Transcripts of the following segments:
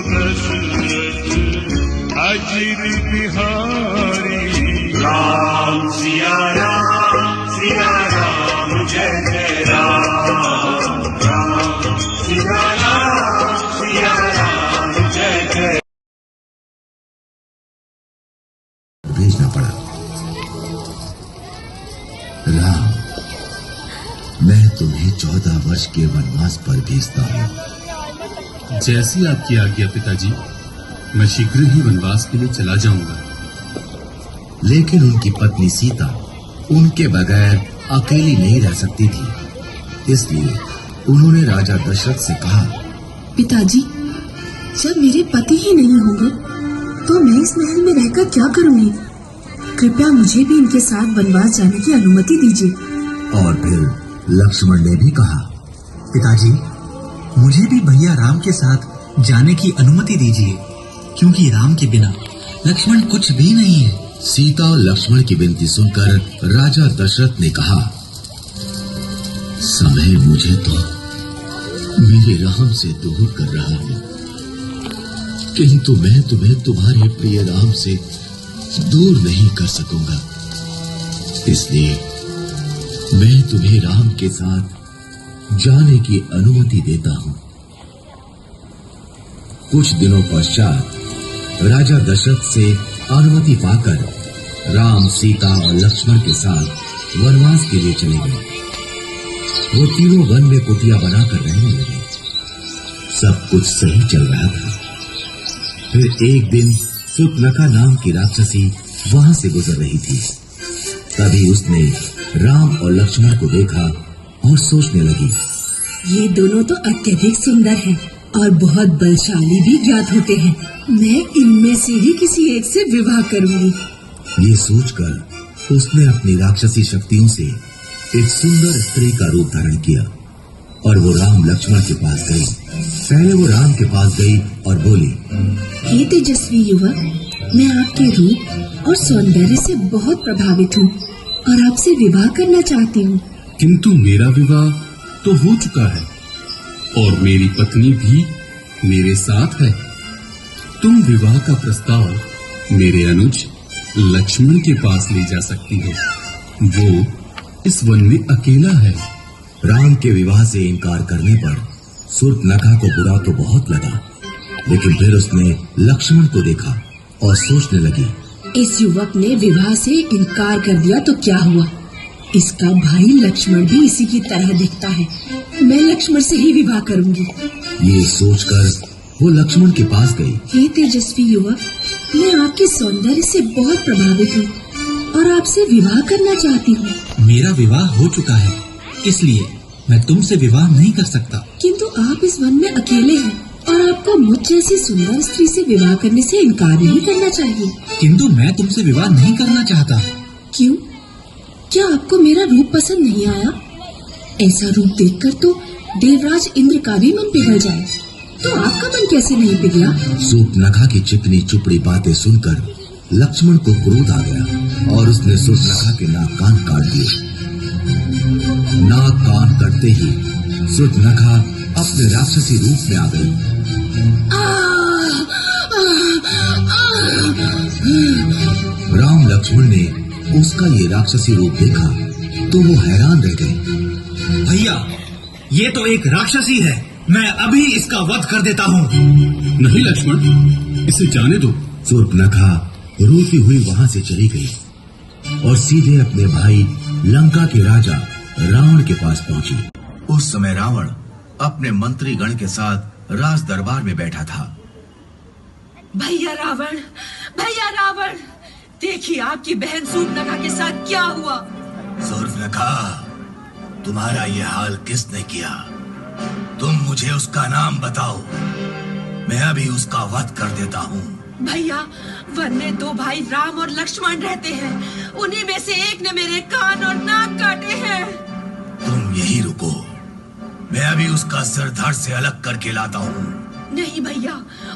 दशरथ अजिर बिहारी। राम सिया राम जय जय राम। राम सिया राम जय जय। भेजना पड़ा। राम, मैं तुम्हें 14 वर्ष के वनवास पर भेजता हूँ। जैसी आपकी आज्ञा पिताजी। मैं शीघ्र ही वनवास के लिए चला जाऊंगा। लेकिन उनकी पत्नी सीता उनके बगैर अकेली नहीं रह सकती थी, इसलिए उन्होंने राजा दशरथ से कहा, पिताजी, जब मेरे पति ही नहीं होंगे तो मैं इस महल में रहकर क्या करूंगी? कृपया मुझे भी इनके साथ वनवास जाने की अनुमति दीजिए। और फिर लक्ष्मण ने भी कहा, पिताजी, मुझे भी भैया राम के साथ जाने की अनुमति दीजिए, क्योंकि राम के बिना लक्ष्मण कुछ भी नहीं है। सीता और लक्ष्मण की विनती सुनकर राजा दशरथ ने कहा, समय मुझे तो मेरे राम से दूर कर रहा है, किंतु मैं तुम्हें तुम्हारे प्रिय राम से दूर नहीं कर सकूंगा। इसलिए मैं तुम्हें राम के साथ जाने की अनुमति देता हूं। कुछ दिनों पश्चात राजा दशरथ से अनुमति पाकर राम, सीता और लक्ष्मण के साथ वनवास के लिए चले गए। वो तीनों वन में कुटिया बनाकर रहने लगे। सब कुछ सही चल रहा था। फिर एक दिन शूर्पणखा नाम की राक्षसी वहां से गुजर रही थी। तभी उसने राम और लक्ष्मण को देखा और सोचने लगी, ये दोनों तो अत्यधिक सुंदर हैं और बहुत बलशाली भी ज्ञात होते हैं। मैं इनमें से ही किसी एक से विवाह करूंगी। ये सोचकर उसने अपनी राक्षसी शक्तियों से एक सुंदर स्त्री का रूप धारण किया और वो राम लक्ष्मण के पास गई। पहले वो राम के पास गई और बोली, हे तेजस्वी युवक, मैं आपके रूप और सौंदर्य से बहुत प्रभावित हूँ और आपसे विवाह करना चाहती हूँ। किंतु मेरा विवाह तो हो चुका है और मेरी पत्नी भी मेरे साथ है। तुम विवाह का प्रस्ताव मेरे अनुज लक्ष्मण के पास ले जा सकती हो। वो इस वन में अकेला है। राम के विवाह से इनकार करने पर शूर्पणखा को बुरा तो बहुत लगा, लेकिन फिर उसने लक्ष्मण को देखा और सोचने लगी, इस युवक ने विवाह से इनकार कर दिया तो क्या हुआ? इसका भाई लक्ष्मण भी इसी की तरह दिखता है। मैं लक्ष्मण से ही विवाह करूंगी। ये सोचकर वो लक्ष्मण के पास गई। हे तेजस्वी युवक, मैं आपके सौंदर्य से बहुत प्रभावित हूँ और आपसे विवाह करना चाहती हूँ। मेरा विवाह हो चुका है, इसलिए मैं तुमसे विवाह नहीं कर सकता। किंतु आप इस वन में अकेले हैं और आपको मुझ जैसी सुंदर स्त्री से विवाह करने से इनकार नहीं करना चाहिए। किंतु मैं तुमसे विवाह नहीं करना चाहता। क्यों? क्या आपको मेरा रूप पसंद नहीं आया? ऐसा रूप देखकर तो देवराज इंद्र का भी मन पिघल जाए, तो आपका मन कैसे नहीं पिघला? शूर्पणखा की चिकनी चुपड़ी बातें सुनकर लक्ष्मण को क्रोध आ गया और उसने शूर्पणखा के नाक कान काट दिए। नाक कान कटते ही शूर्पणखा अपने राक्षसी रूप में आ गई। राम लक्ष्मण ने उसका ये राक्षसी रूप देखा तो वो हैरान रह गए। भैया, ये तो एक राक्षसी है। मैं अभी इसका वध कर देता हूँ। नहीं लक्ष्मण, इसे जाने दो। शूर्पणखा रोती हुई वहां से चली गई और सीधे अपने भाई लंका के राजा रावण के पास पहुंची। उस समय रावण अपने मंत्री गण के साथ राज दरबार में बैठा था। भैया रावण, देखिए आपकी बहन शूर्पणखा के साथ क्या हुआ। शूर्पणखा, तुम्हारा ये हाल किसने किया? तुम मुझे उसका नाम बताओ, मैं अभी उसका वध कर देता हूँ। भैया, वन में 2 भाई राम और लक्ष्मण रहते हैं। उन्हीं में से एक ने मेरे कान और नाक काटे हैं। तुम यही रुको, मैं अभी उसका सिर धड़ से अलग करके लाता हूँ। नहीं भैया,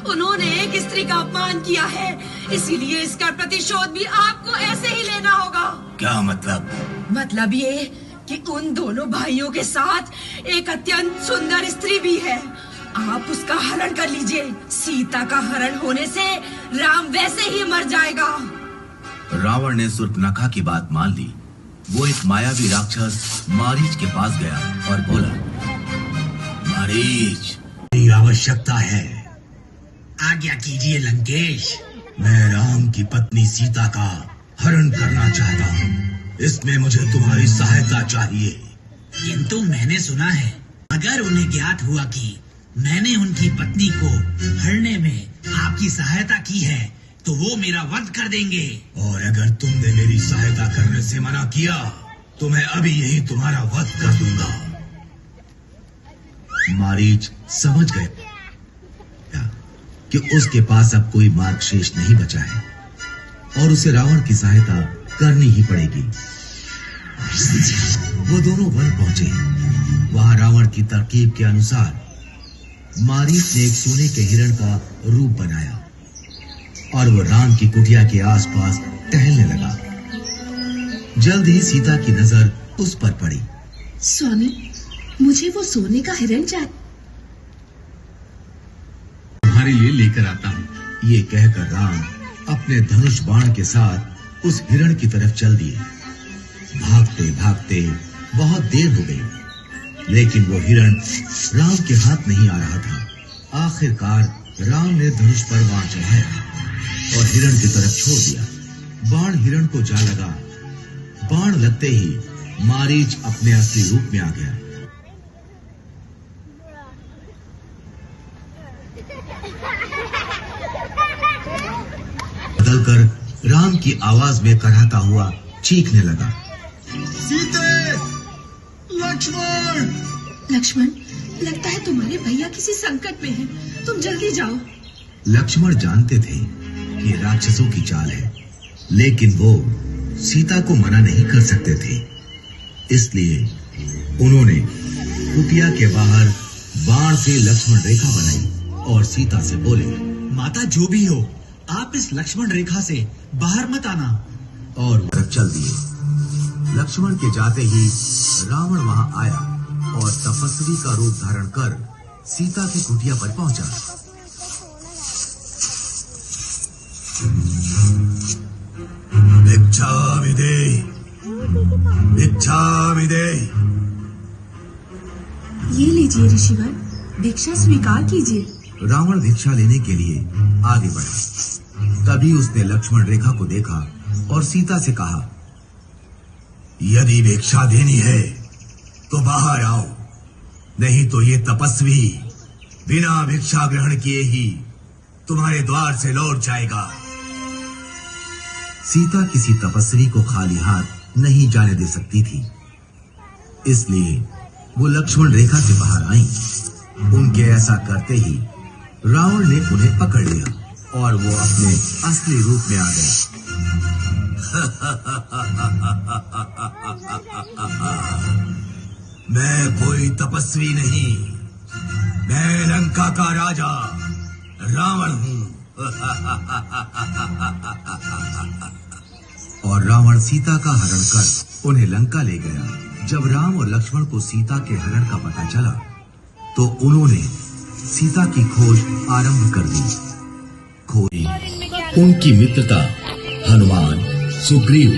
उन्होंने एक स्त्री का अपमान किया है, इसीलिए इसका प्रतिशोध भी आपको ऐसे ही लेना होगा। क्या मतलब? मतलब ये कि उन दोनों भाइयों के साथ एक अत्यंत सुंदर स्त्री भी है आप उसका हरण कर लीजिए। सीता का हरण होने से राम वैसे ही मर जाएगा। रावण ने शूर्पणखा की बात मान ली। वो एक मायावी राक्षस मारीच के पास गया और बोला, मारीच, मेरी आवश्यकता है। आज्ञा कीजिए लंकेश। मैं राम की पत्नी सीता का हरण करना चाहता हूँ। इसमें मुझे तुम्हारी सहायता चाहिए। किंतु मैंने सुना है, अगर उन्हें ज्ञात हुआ कि मैंने उनकी पत्नी को हरने में आपकी सहायता की है तो वो मेरा वध कर देंगे। और अगर तुमने मेरी सहायता करने से मना किया तो मैं अभी यही तुम्हारा वध कर दूंगा। मारीच समझ गए कि उसके पास अब कोई मार्ग शेष नहीं बचा है और उसे रावण की सहायता करनी ही पड़ेगी। वो दोनों वन पहुंचे। वहां रावण की तरकीब के अनुसार मारीच ने एक सोने के हिरण का रूप बनाया और वो राम की कुटिया के आसपास टहलने लगा। जल्द ही सीता की नजर उस पर पड़ी। स्वामी, मुझे वो सोने का हिरण चाहिए। तुम्हारे लिए लेकर आता हूँ। ये कहकर राम अपने धनुष बाण के साथ उस हिरण की तरफ चल दिए। भागते भागते बहुत देर हो गई, लेकिन वो हिरण राम के हाथ नहीं आ रहा था। आखिरकार राम ने धनुष पर बाण चढ़ाया और हिरण की तरफ छोड़ दिया। बाण हिरण को जा लगा। बाण लगते ही मारीच अपने असली रूप में आ गया। बदलकर राम की आवाज में कराहता हुआ चीखने लगा, सीते, लक्ष्मण! लक्ष्मण, लगता है तुम्हारे भैया किसी संकट में हैं। तुम जल्दी जाओ। लक्ष्मण जानते थे कि राक्षसों की चाल है, लेकिन वो सीता को मना नहीं कर सकते थे। इसलिए उन्होंने कुटिया के बाहर बाण से लक्ष्मण रेखा बनाई और सीता से बोले, माता जो भी हो, आप इस लक्ष्मण रेखा से बाहर मत आना। और तरफ चल दिए। लक्ष्मण के जाते ही रावण वहां आया और तपस्वी का रूप धारण कर सीता की कुटिया पर पहुंचा। भिक्षामिदे। ये लीजिए ऋषिवर, भिक्षा स्वीकार कीजिए। रावण भिक्षा लेने के लिए आगे बढ़ा। तभी उसने लक्ष्मण रेखा को देखा और सीता से कहा, यदि भिक्षा देनी है तो बाहर आओ, नहीं तो ये तपस्वी बिना भिक्षा ग्रहण किए ही तुम्हारे द्वार से लौट जाएगा। सीता किसी तपस्वी को खाली हाथ नहीं जाने दे सकती थी, इसलिए वो लक्ष्मण रेखा से बाहर आईं। उनके ऐसा करते ही रावण ने उन्हें पकड़ लिया और वो अपने असली रूप में आ गया। मैं कोई तपस्वी नहीं, मैं लंका का राजा रावण हूँ। और रावण सीता का हरण कर उन्हें लंका ले गया। जब राम और लक्ष्मण को सीता के हरण का पता चला तो उन्होंने सीता की खोज आरंभ कर दी। उनकी मित्रता हनुमान, सुग्रीव,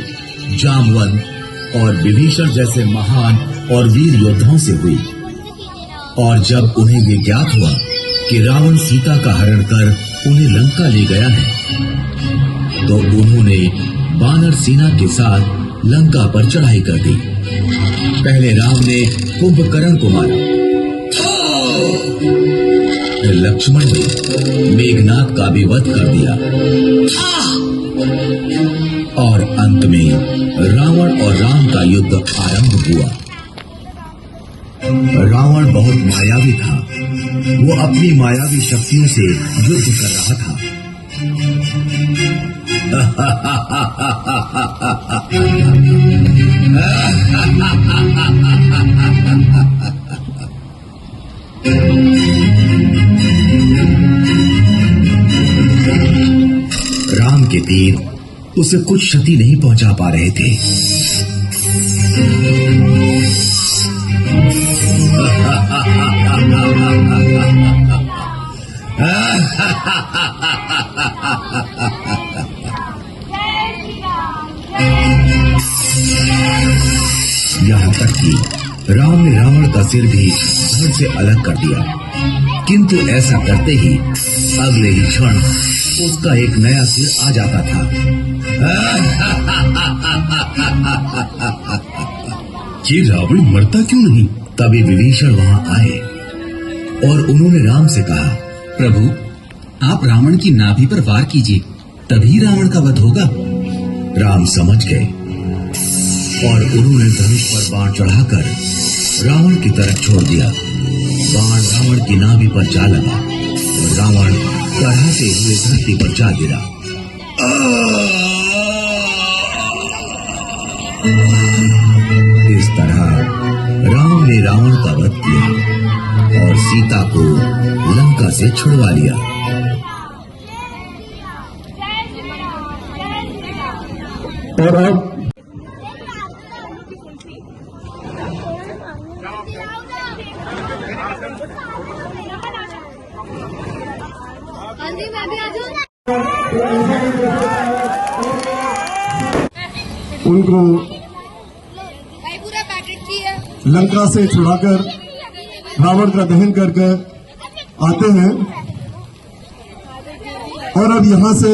जामवंत और विभीषण जैसे महान और वीर योद्धाओं से हुई। और जब उन्हें ये ज्ञात हुआ कि रावण सीता का हरण कर उन्हें लंका ले गया है, तो उन्होंने वानर सेना के साथ लंका पर चढ़ाई कर दी। पहले राम ने कुंभकर्ण को मारा, फिर लक्ष्मण ने मेघनाद का भी वध कर दिया और अंत में रावण और राम का युद्ध आरंभ हुआ। रावण बहुत मायावी था। वो अपनी मायावी शक्तियों से युद्ध कर रहा था। राम के तीर उसे कुछ क्षति नहीं पहुंचा पा रहे थे। यहाँ तक कि राम ने रावण का सिर भी धड़ से अलग कर दिया, किंतु ऐसा करते ही अगले ही क्षण उसका एक नया सिर आ जाता था। ये रावण मरता क्यों नहीं? तभी विभीषण वहां आए और उन्होंने राम से कहा, प्रभु, आप रावण की नाभि पर वार कीजिए, तभी रावण का वध होगा। राम समझ गए और उन्होंने धनुष पर बाण चढ़ाकर रावण की तरफ छोड़ दिया। बाण रावण की नाभि पर जा लगा और रावण कराहते हुए धरती पर जा गिरा। इस तरह राम ने रावण का वध किया और सीता को लंका से छुड़वा लिया। और अब उनको लंका से छुड़ाकर रावण का दहन कर आते हैं और अब यहाँ से